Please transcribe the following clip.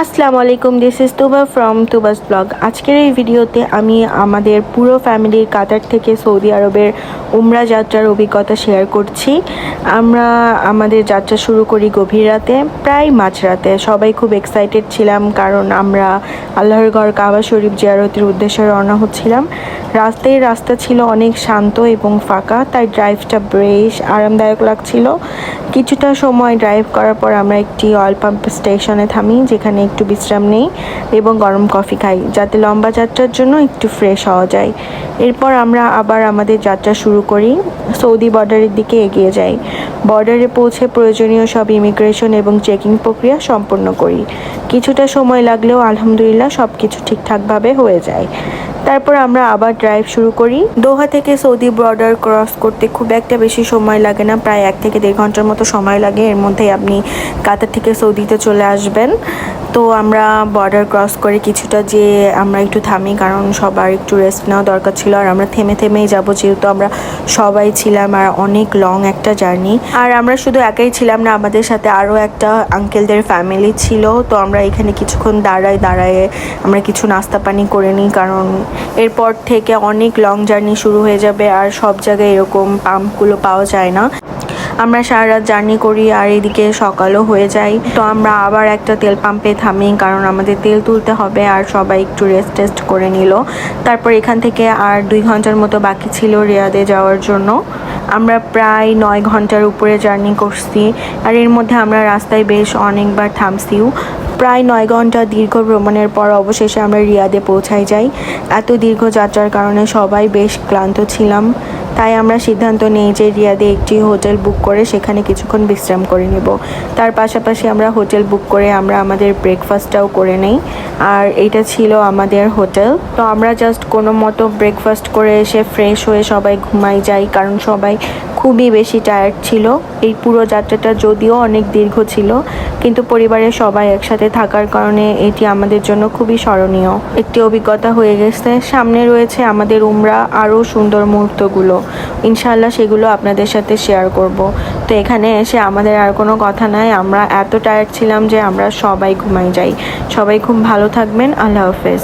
আসসালামু আলাইকুম, this is Tuba from তুবাস blog. আজকের এই ভিডিওতে আমি আমাদের পুরো ফ্যামিলির কাতার থেকে সৌদি আরবের উমরা যাত্রার অভিজ্ঞতা শেয়ার করছি। আমরা আমাদের যাত্রা শুরু করি গভীর রাতে, প্রায় মাঝরাতে। সবাই খুব এক্সাইটেড ছিলাম কারণ আমরা আল্লাহর ঘর কাবা শরীফ জিয়ারতের উদ্দেশ্যে রওনা হচ্ছিলাম। রাস্তা ছিল অনেক শান্ত এবং ফাঁকা, তাই ড্রাইভটা বেশ আরামদায়ক লাগছিল। কিছুটা সময় ড্রাইভ করার পর আমরা একটি অয়েল পাম্প স্টেশনে থামি, যেখানে একটু বিশ্রাম নেই এবং গরম কফি খাই, যাতে লম্বা যাত্রার জন্য একটু ফ্রেশ হওয়া যায়। এরপর আমরা আবার আমাদের যাত্রা শুরু করি, সৌদি বর্ডারের দিকে এগিয়ে যাই। বর্ডারে পৌঁছে প্রয়োজনীয় সব ইমিগ্রেশন এবং চেকিং প্রক্রিয়া সম্পন্ন করি। কিছুটা সময় লাগলেও আলহামদুলিল্লাহ সব কিছু ঠিকঠাকভাবে হয়ে যায়। তারপর আমরা আবার ড্রাইভ শুরু করি। দোহা থেকে সৌদি বর্ডার ক্রস করতে খুব একটা বেশি সময় লাগে না, প্রায় 1 থেকে 1.5 ঘন্টার মতো সময় লাগে। এর মধ্যেই আপনি কাতার থেকে সৌদিতে চলে আসবেন। তো আমরা বর্ডার ক্রস করে কিছুটা যে আমরা একটু থামি, কারণ সবার একটু রেস্ট নেওয়া দরকার ছিল। আর আমরা থেমেই যাব, যেহেতু আমরা সবাই ছিলাম আর অনেক লং একটা জার্নি। আর আমরা শুধু একাই ছিলাম না, আমাদের সাথে আরও একটা আঙ্কেলদের ফ্যামিলি ছিল। তো আমরা এখানে কিছুক্ষণ দাঁড়ায় আমরা কিছু নাস্তা পানি করে নিই, কারণ এরপর থেকে অনেক লং জার্নি শুরু হয়ে যাবে আর সব জায়গায় এরকম পাম্পগুলো পাওয়া যায় না। আমরা সারা রাত জার্নি করি আর এদিকে সকালও হয়ে যায়। তো আমরা আবার একটা তেল পাম্পে থামি, কারণ আমাদের তেল তুলতে হবে। আর সবাই একটু রেস্ট করে নিল। তারপর এখান থেকে আর 2 ঘন্টার মতো বাকি ছিল রিয়াদে যাওয়ার জন্য। আমরা প্রায় 9 ঘন্টার উপরে জার্নি করছি, আর এর মধ্যে আমরা রাস্তায় বেশ অনেকবার থামছিও। প্রায় 9 ঘন্টা দীর্ঘ ভ্রমণের পর অবশেষে আমরা রিয়াদে পৌঁছাই যাই। এত দীর্ঘ যাত্রার কারণে সবাই বেশ ক্লান্ত ছিলাম, তাই আমরা সিদ্ধান্ত নিই যে রিয়াদে একটি হোটেল বুক করে সেখানে কিছুক্ষণ বিশ্রাম করে নেব। তার পাশাপাশি আমরা হোটেল বুক করে আমরা আমাদের ব্রেকফাস্টটাও করে নেই। আর এটা ছিল আমাদের হোটেল। তো আমরা জাস্ট কোনো মতো ব্রেকফাস্ট করে এসে ফ্রেশ হয়ে সবাই ঘুমাই যাই, কারণ সবাই খুবই বেশি টায়ার্ড ছিল। এই পুরো যাত্রাটা যদিও অনেক দীর্ঘ ছিল, কিন্তু পরিবারের সবাই একসাথে থাকার কারণে এটি আমাদের জন্য খুবই স্মরণীয় একটি অভিজ্ঞতা হয়ে গেছে। সামনে রয়েছে আমাদের উমরা আরও সুন্দর মুহূর্তগুলো, ইনশাআল্লাহ সেগুলো আপনাদের সাথে শেয়ার করব। তো এখানে এসে আমাদের আর কোনো কথা নাই, আমরা এত টায়ার্ড ছিলাম যে আমরা সবাই ঘুমাই যাই। সবাই খুব ভালো থাকবেন, আল্লাহ হাফেজ।